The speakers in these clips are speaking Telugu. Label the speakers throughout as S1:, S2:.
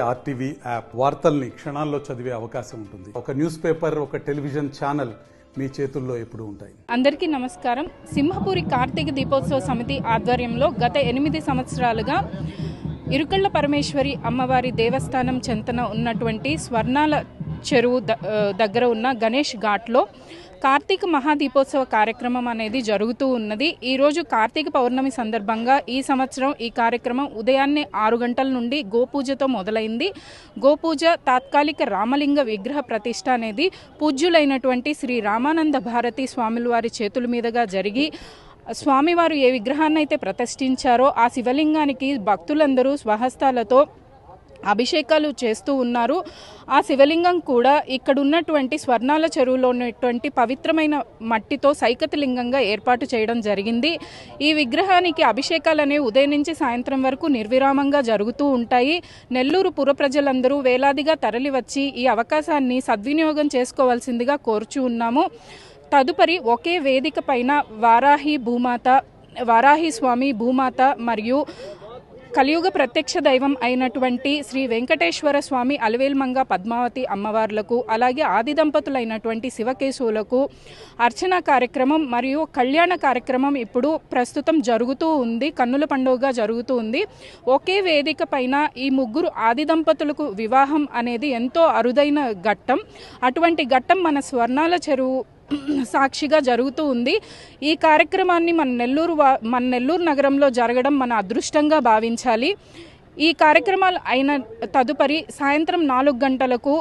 S1: ఆర్టీవీ యాప్ వార్తల్ని క్షణాల్లో చదివే అవకాశం ఉంటుంది. ఒక న్యూస్ పేపర్, ఒక టెలివిజన్ ఛానల్ మీ చేతుల్లో ఎప్పుడూ ఉంటాయి.
S2: అందరికీ నమస్కారం. సింహపురి కార్తీక దీపోత్సవ సమితి ఆధ్వర్యంలో గత 8 సంవత్సరాలుగా ఇరుకళ్ళ పరమేశ్వరి అమ్మవారి దేవస్థానం చెంతన ఉన్నటువంటి స్వర్ణాల చెరువు దగ్గర ఉన్న గణేష్ ఘాట్లో కార్తీక మహాదీపోత్సవ కార్యక్రమం అనేది జరుగుతూ ఉన్నది. ఈరోజు కార్తీక పౌర్ణమి సందర్భంగా ఈ సంవత్సరం ఈ కార్యక్రమం ఉదయాన్నే 6 గంటల నుండి గోపూజతో మొదలైంది. గోపూజ, తాత్కాలిక రామలింగ విగ్రహ ప్రతిష్ఠ అనేది పూజ్యులైనటువంటి శ్రీ రామానంద భారతి స్వాముల వారి చేతుల మీదుగా జరిగి, స్వామివారు ఏ విగ్రహాన్ని అయితే ప్రతిష్ఠించారో ఆ శివలింగానికి భక్తులందరూ స్వహస్తాలతో అభిషేకాలు చేస్తూ ఉన్నారు. ఆ శివలింగం కూడా ఇక్కడ ఉన్నటువంటి స్వర్ణాల చెరువులో ఉన్నటువంటి పవిత్రమైన మట్టితో సైకతలింగంగా ఏర్పాటు చేయడం జరిగింది. ఈ విగ్రహానికి అభిషేకాలనే ఉదయం నుంచి సాయంత్రం వరకు నిర్విరామంగా జరుగుతూ ఉంటాయి. నెల్లూరు పుర ప్రజలందరూ వేలాదిగా తరలివచ్చి ఈ అవకాశాన్ని సద్వినియోగం చేసుకోవాల్సిందిగా కోరుచూ ఉన్నాము. తదుపరి ఒకే వేదిక పైన వారాహి స్వామి, భూమాత మరియు కలియుగ ప్రత్యక్ష దైవం అయినటువంటి శ్రీ వెంకటేశ్వర స్వామి, అలవేల్మంగ పద్మావతి అమ్మవార్లకు, అలాగే ఆది దంపతులైనటువంటి శివకేశవులకు అర్చన కార్యక్రమం మరియు కళ్యాణ కార్యక్రమం ఇప్పుడు ప్రస్తుతం జరుగుతూ ఉంది. కన్నుల పండుగగా జరుగుతూ ఉంది. ఒకే వేదిక పైన ఈ ముగ్గురు ఆది దంపతులకు వివాహం అనేది ఎంతో అరుదైన ఘట్టం. అటువంటి ఘట్టం మన స్వర్ణాల చెరువు సాక్షిగా జరుగుతూ ఉంది. ఈ కార్యక్రమాన్ని మన నెల్లూరు నగరంలో జరగడం మన అదృష్టంగా భావించాలి. ఈ కార్యక్రమాలు అయిన తదుపరి సాయంత్రం 4 గంటలకు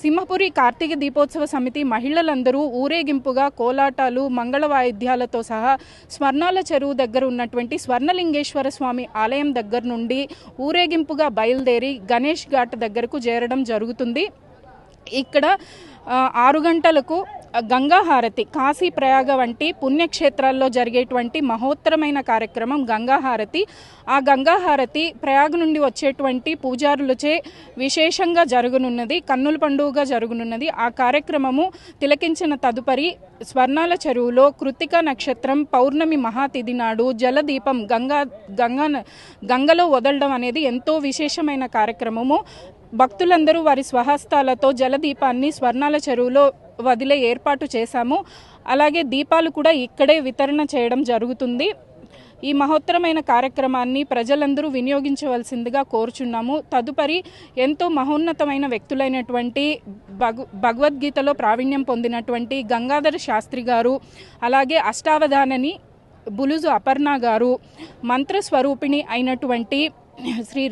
S2: సింహపురి కార్తీక దీపోత్సవ సమితి మహిళలందరూ ఊరేగింపుగా కోలాటాలు, మంగళ వాయిద్యాలతో సహా స్వర్ణాల చెరువు దగ్గర ఉన్నటువంటి స్వర్ణలింగేశ్వర స్వామి ఆలయం దగ్గర నుండి ఊరేగింపుగా బయలుదేరి గణేష్ ఘాట్ దగ్గరకు చేరడం జరుగుతుంది. ఇక్కడ 6 గంటలకు గంగాహారతి, కాశీ, ప్రయాగ వంటి పుణ్యక్షేత్రాల్లో జరిగేటువంటి మహోత్తరమైన కార్యక్రమం గంగాహారతి. ఆ గంగాహారతి ప్రయాగ నుండి వచ్చేటువంటి పూజారులచే విశేషంగా జరగనున్నది, కన్నుల పండుగగా జరగనున్నది. ఆ కార్యక్రమము తిలకించిన తదుపరి స్వర్ణాల చెరువులో కృత్తికా నక్షత్రం పౌర్ణమి మహాతిథి నాడు జలదీపం గంగలో వదలడం అనేది ఎంతో విశేషమైన కార్యక్రమము. భక్తులందరూ వారి స్వహస్తాలతో జలదీపాన్ని స్వర్ణాల చెరువులో వదిలే ఏర్పాటు చేశాము. అలాగే దీపాలు కూడా ఇక్కడే వితరణ చేయడం జరుగుతుంది. ఈ మహోత్తరమైన కార్యక్రమాన్ని ప్రజలందరూ వినియోగించవలసిందిగా కోరుచున్నాము. తదుపరి ఎంతో మహోన్నతమైన వ్యక్తులైనటువంటి భగవద్గీతలో ప్రావీణ్యం పొందినటువంటి గంగాధర శాస్త్రి గారు, అలాగే అష్టావధానని బులుజు అపర్ణ గారు, మంత్రస్వరూపిణి అయినటువంటి శ్రీ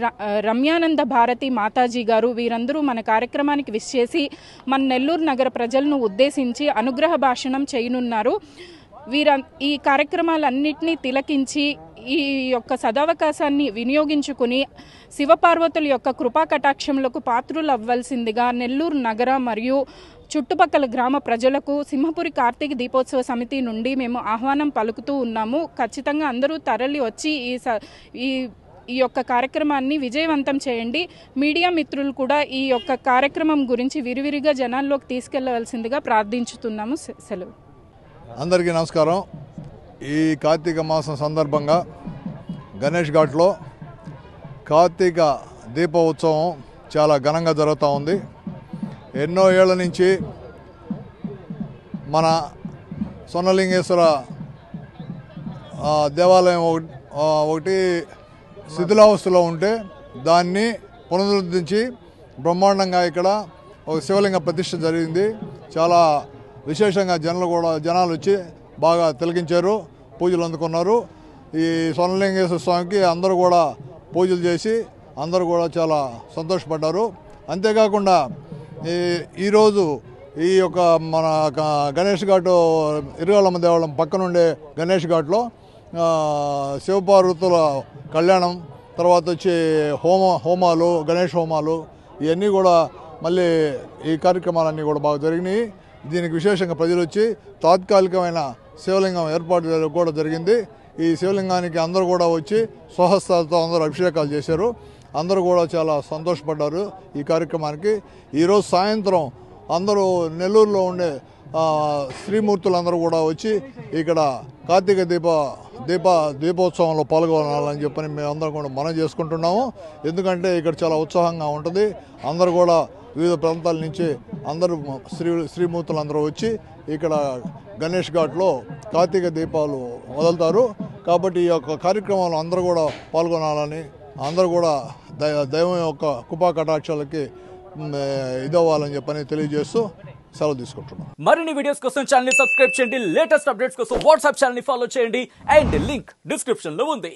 S2: రమ్యానంద భారతి మాతాజీ గారు, వీరందరూ మన కార్యక్రమానికి విచ్చేసి మన నెల్లూరు నగర ప్రజలను ఉద్దేశించి అనుగ్రహ భాషణం చేయనున్నారు. ఈ కార్యక్రమాలన్నింటినీ తిలకించి ఈ యొక్క సదవకాశాన్ని వినియోగించుకుని శివపార్వతుల యొక్క కృపా కటాక్షములకు పాత్రులు అవ్వాల్సిందిగా నెల్లూరు నగర మరియు చుట్టుపక్కల గ్రామ ప్రజలకు సింహపురి కార్తీక దీపోత్సవ సమితి నుండి మేము ఆహ్వానం పలుకుతూ ఉన్నాము. ఖచ్చితంగా అందరూ తరలి వచ్చి ఈ యొక్క కార్యక్రమాన్ని విజయవంతం చేయండి. మీడియా మిత్రులు కూడా ఈ యొక్క కార్యక్రమం గురించి విరివిరిగా జనాల్లోకి తీసుకెళ్లవలసిందిగా ప్రార్థించుతున్నాము. సెలవు.
S3: అందరికీ నమస్కారం. ఈ కార్తీక మాసం సందర్భంగా గణేష్ ఘాట్లో కార్తీక దీప ఉత్సవం చాలా ఘనంగా జరుగుతూ ఉంది. ఎన్నో ఏళ్ల నుంచి మన స్వర్ణలింగేశ్వర దేవాలయం ఒకటి శిథిలావస్థలో ఉంటే దాన్ని పునరుద్ధరించి బ్రహ్మాండంగా ఇక్కడ ఒక శివలింగ ప్రతిష్ఠ జరిగింది. చాలా విశేషంగా జనాలు వచ్చి బాగా తిలకించారు, పూజలు అందుకున్నారు. ఈ స్వర్ణలింగేశ్వర స్వామికి అందరూ కూడా పూజలు చేసి అందరూ కూడా చాలా సంతోషపడ్డారు. అంతేకాకుండా ఈరోజు ఈ యొక్క మన గణేష్ ఘాటు ఇరుగళ్ళమ్మ దేవాలయం పక్కనుండే గణేష్ ఘాట్లో శివపార్వతుల కళ్యాణం, తర్వాత వచ్చి హోమాలు, గణేష్ హోమాలు, ఇవన్నీ కూడా మళ్ళీ ఈ కార్యక్రమాలన్నీ కూడా బాగా జరిగినాయి. దీనికి విశేషంగా ప్రజలు వచ్చి తాత్కాలికమైన శివలింగం ఏర్పాటు కూడా జరిగింది. ఈ శివలింగానికి అందరూ కూడా వచ్చి స్వహస్తాలతో అందరూ అభిషేకాలు చేశారు. అందరూ కూడా చాలా సంతోషపడ్డారు ఈ కార్యక్రమానికి. ఈరోజు సాయంత్రం అందరూ నెల్లూరులో ఉండే శ్రీమూర్తులందరూ కూడా వచ్చి ఇక్కడ కార్తీక దీపోత్సవంలో పాల్గొనాలని చెప్పని మేమందరం కూడా మనం చేసుకుంటున్నాము. ఎందుకంటే ఇక్కడ చాలా ఉత్సాహంగా ఉంటుంది. అందరూ కూడా వివిధ ప్రాంతాల నుంచి అందరూ శ్రీమూర్తులందరూ వచ్చి ఇక్కడ గణేష్ ఘాట్లో కార్తీక దీపాలు వదులుతారు. కాబట్టి ఈ యొక్క కార్యక్రమంలో అందరూ కూడా పాల్గొనాలని, అందరూ కూడా దైవం యొక్క కృపా కటాక్షాలకి ఇదవ్వాలని చెప్పని తెలియజేస్తూ సెలవు తీసుకుంటున్నాం.
S4: మరిన్ని వీడియోస్ కోసం ఛానల్ ని సబ్స్క్రైబ్ చేయండి. లేటెస్ట్ అప్డేట్స్ కోసం వాట్సాప్ ఛానల్ ని ఫాలో చేయండి. అండ్ లింక్ డిస్క్రిప్షన్ లో ఉంది.